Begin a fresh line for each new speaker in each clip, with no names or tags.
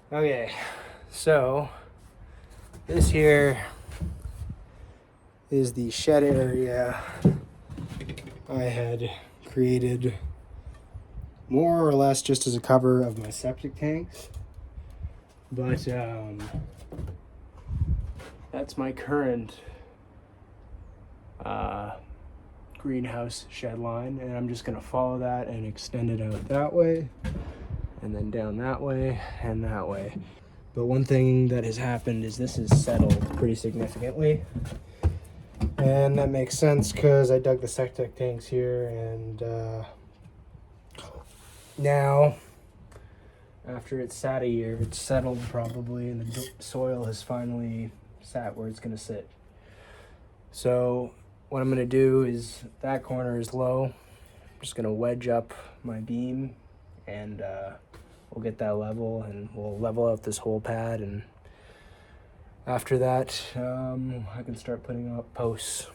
Okay, so this here is the shed area I had created more or less just as a cover of my septic tanks. But that's my current greenhouse shed line, and I'm just gonna follow that and extend it out that way, and then down that way and that way. But one thing that has happened is this has settled pretty significantly. And that makes sense because I dug the septic tanks here, and now, after it's sat a year, it's settled probably, and the soil has finally sat where it's going to sit. So what I'm going to do is, that corner is low. I'm just going to wedge up my beam, and we'll get that level, and we'll level out this whole pad, and after that, I can start putting up posts.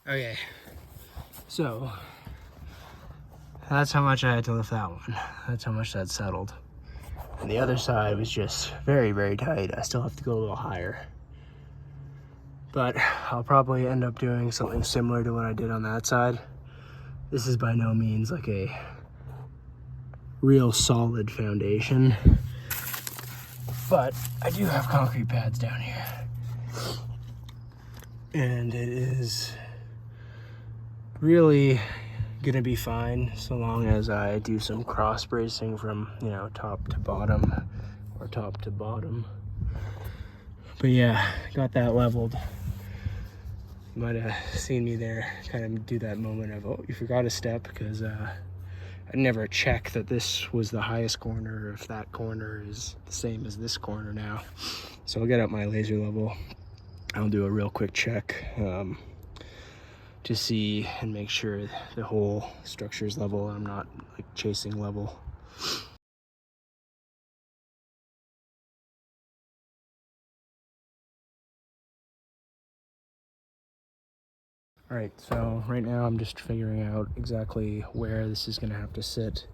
Okay, so that's how much I had to lift that one. That's how much that settled. And the other side was just very, very tight. I still have to go a little higher. But I'll probably end up doing something similar to what I did on that side. This is by no means like a real solid foundation, but I do have concrete pads down here. And it is really gonna be fine so long as I do some cross bracing from, top to bottom or top to bottom. But yeah, got that leveled. You might have seen me there kind of do that moment of, oh, you forgot a step, because I never checked that this was the highest corner, or if that corner is the same as this corner now. So I'll get out my laser level. I'll do a real quick check to see and make sure the whole structure is level and I'm not like chasing level. All right, so right now I'm just figuring out exactly where this is gonna have to sit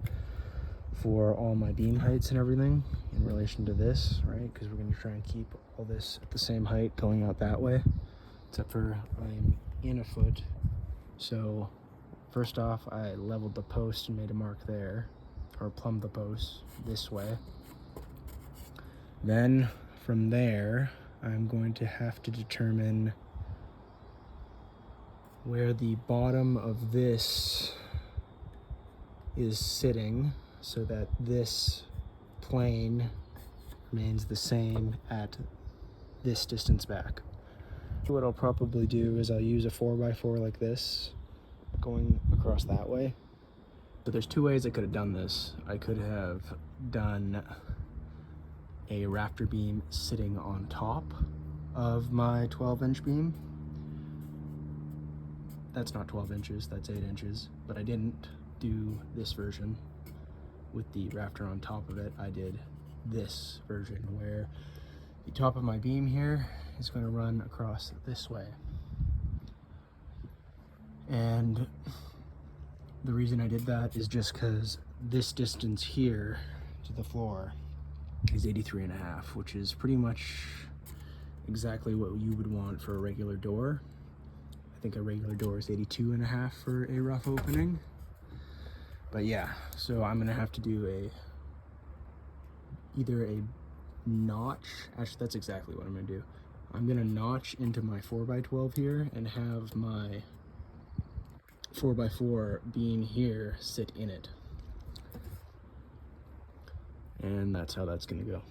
for all my beam heights and everything in relation to this, right? Because we're gonna try and keep all this at the same height going out that way, except for I'm in a foot. So first off, I leveled the post and made a mark there, or plumbed the post this way. Then from there, I'm going to have to determine where the bottom of this is sitting so that this plane remains the same at this distance back. What I'll probably do is I'll use a 4x4 like this going across that way. But there's two ways I could have done this. I could have done a rafter beam sitting on top of my 12-inch beam. That's not 12 inches, that's 8 inches. But I didn't do this version with the rafter on top of it. I did this version where the top of my beam here is going to run across this way. And the reason I did that is just because this distance here to the floor is 83.5, which is pretty much exactly what you would want for a regular door. I think a regular door is 82.5 for a rough opening. But yeah, so I'm gonna have to do either a notch. Actually, that's exactly what I'm gonna do. I'm gonna notch into my 4x12 here and have my 4x4 beam here sit in it. And that's how that's gonna go.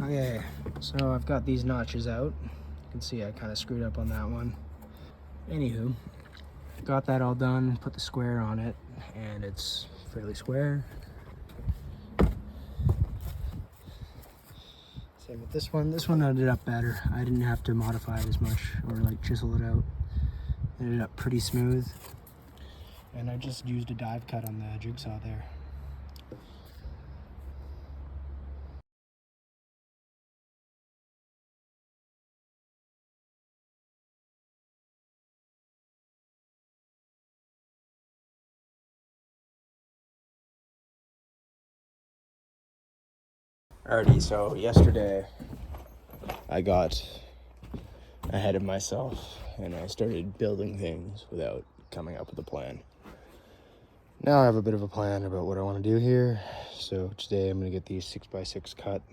Okay, so I've got these notches out. You can see I kind of screwed up on that one. Anywho, got that all done, put the square on it, and it's fairly square. Same with this one. This one ended up better. I didn't have to modify it as much or like chisel it out. It ended up pretty smooth. And I just used a dive cut on the jigsaw there. Alrighty, so yesterday I got ahead of myself and I started building things without coming up with a plan. Now I have a bit of a plan about what I want to do here. So today I'm going to get these 6x6 cut,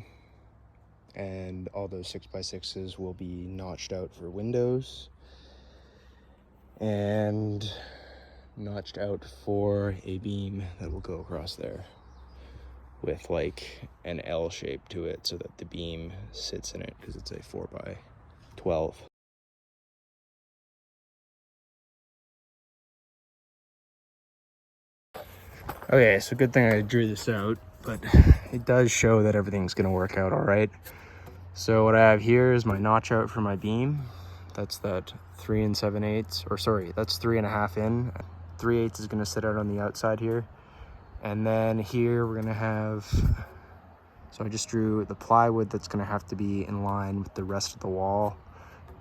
and all those 6x6s will be notched out for windows and notched out for a beam that will go across there with like an L shape to it so that the beam sits in it because it's a 4x12. Okay, so good thing I drew this out, but it does show that everything's gonna work out all right. So what I have here is my notch out for my beam. That's that 3 7/8, or sorry, that's 3.5 in. 3/8 is gonna sit out on the outside here. And then here we're gonna have, so I just drew the plywood that's gonna have to be in line with the rest of the wall.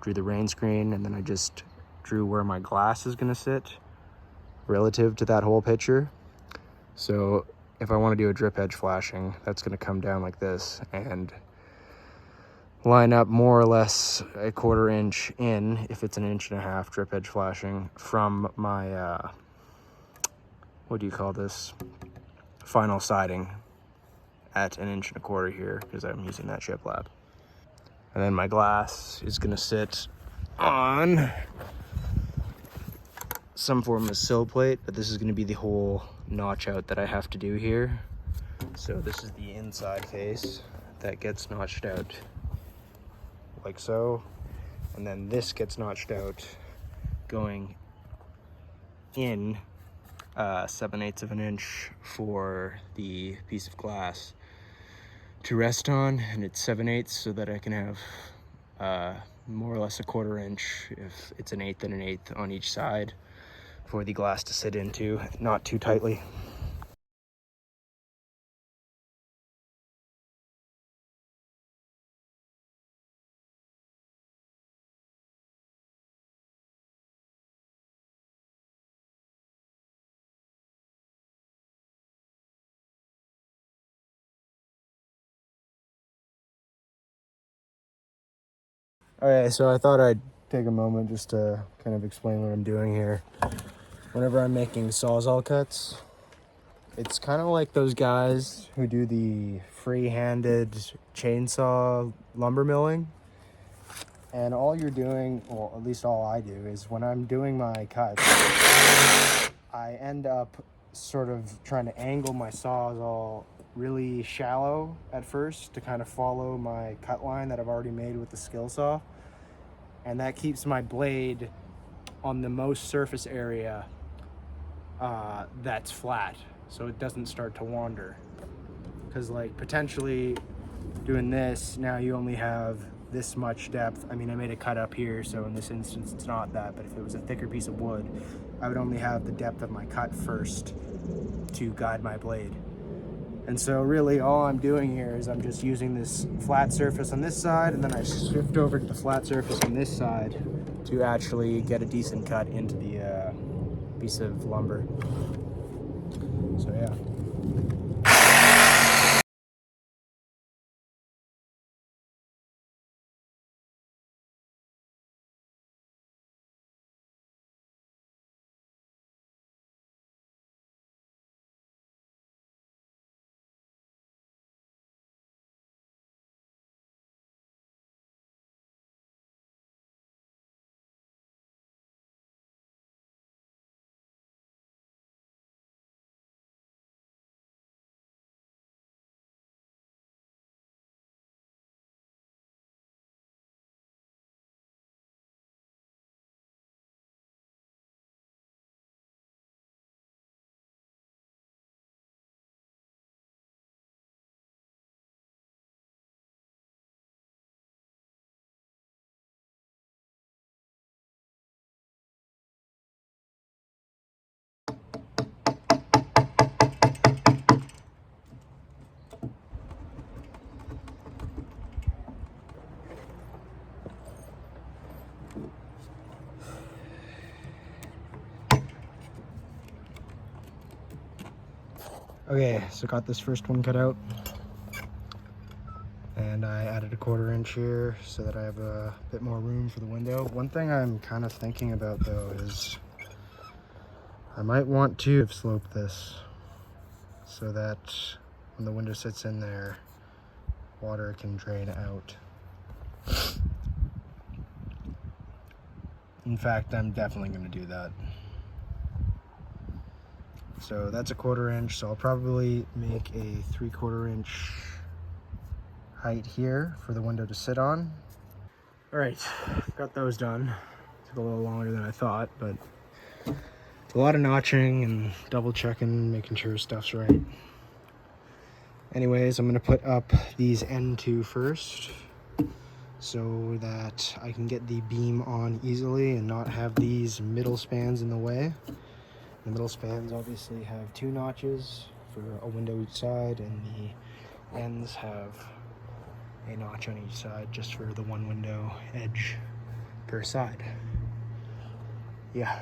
Drew the rain screen, and then I just drew where my glass is gonna sit relative to that whole picture. So if I want to do a drip edge flashing, that's going to come down like this and line up more or less a 1/4 inch in, if it's an 1.5 inch drip edge flashing, from my, what do you call this, final siding at 1.25 inches here, because I'm using that shiplap. And then my glass is going to sit on some form of sill plate, but this is going to be the whole notch out that I have to do here. So this is the inside face that gets notched out like so, and then this gets notched out going in 7/8 of an inch for the piece of glass to rest on, and it's 7/8 so that I can have more or less a 1/4 inch, if it's 1/8 and 1/8 on each side, for the glass to sit into, not too tightly. Okay, so I thought I'd take a moment just to kind of explain what I'm doing here. Whenever I'm making sawzall cuts, it's kind of like those guys who do the free-handed chainsaw lumber milling. And all you're doing, well, at least all I do, is when I'm doing my cuts, I end up sort of trying to angle my sawzall really shallow at first to kind of follow my cut line that I've already made with the skill saw. And that keeps my blade on the most surface area that's flat, so it doesn't start to wander. Because like potentially doing this, now you only have this much depth. I mean, I made a cut up here, so in this instance it's not that, but if it was a thicker piece of wood, I would only have the depth of my cut first to guide my blade. And so really all I'm doing here is I'm just using this flat surface on this side, and then I shift over to the flat surface on this side to actually get a decent cut into the piece of lumber. So yeah. Okay, so got this first one cut out. And I added a 1/4 inch here so that I have a bit more room for the window. One thing I'm kind of thinking about though is I might want to slope this so that when the window sits in there, water can drain out. In fact, I'm definitely going to do that. So that's a 1/4 inch, so I'll probably make a 3/4 inch height here for the window to sit on. All right, got those done. Took a little longer than I thought, but it's a lot of notching and double checking, making sure stuff's right. Anyways, I'm gonna put up these N2 first so that I can get the beam on easily and not have these middle spans in the way. The middle spans obviously have 2 notches for a window each side, and the ends have a notch on each side just for the 1 window edge per side. Yeah.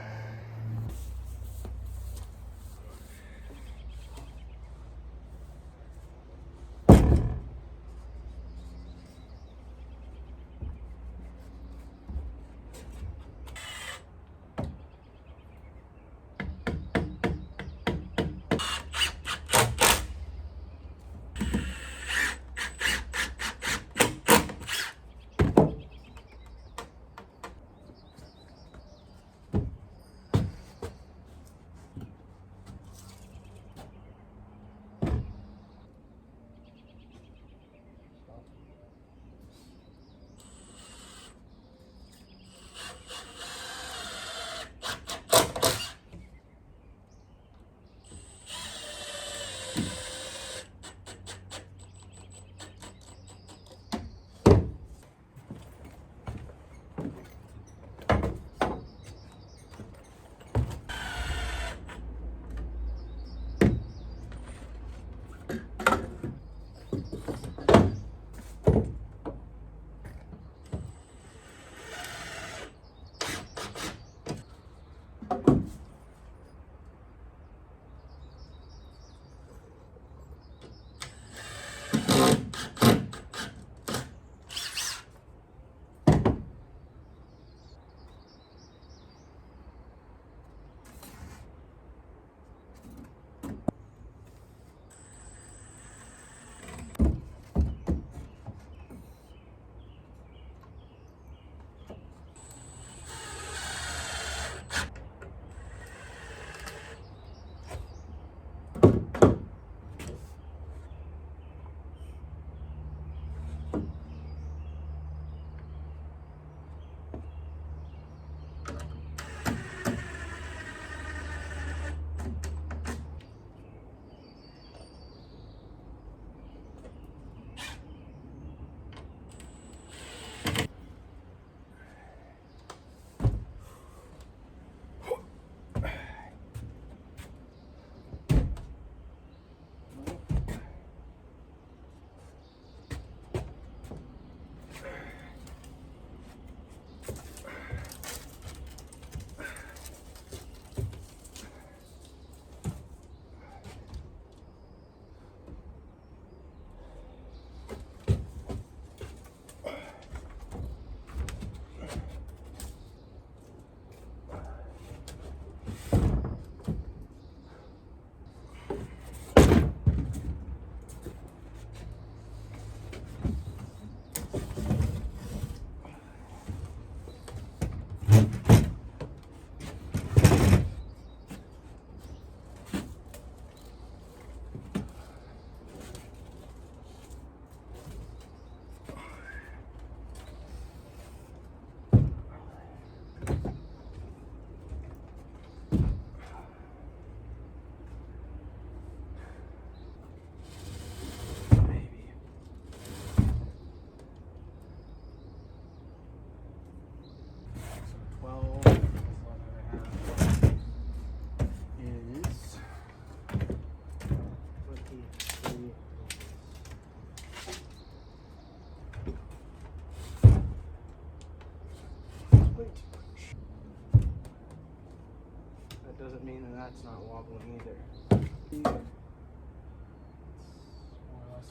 That doesn't mean that that's not wobbling either.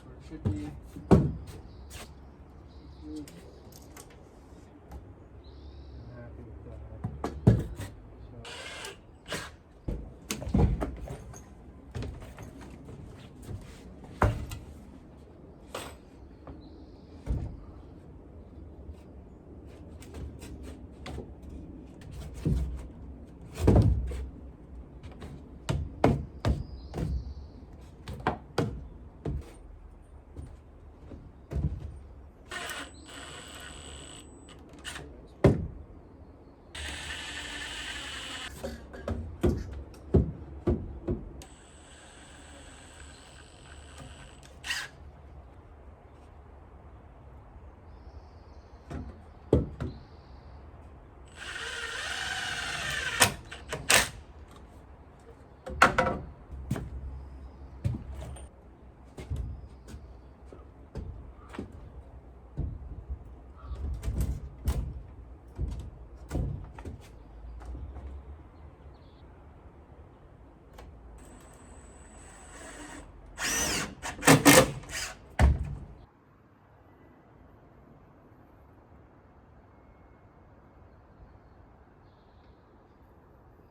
where it should be.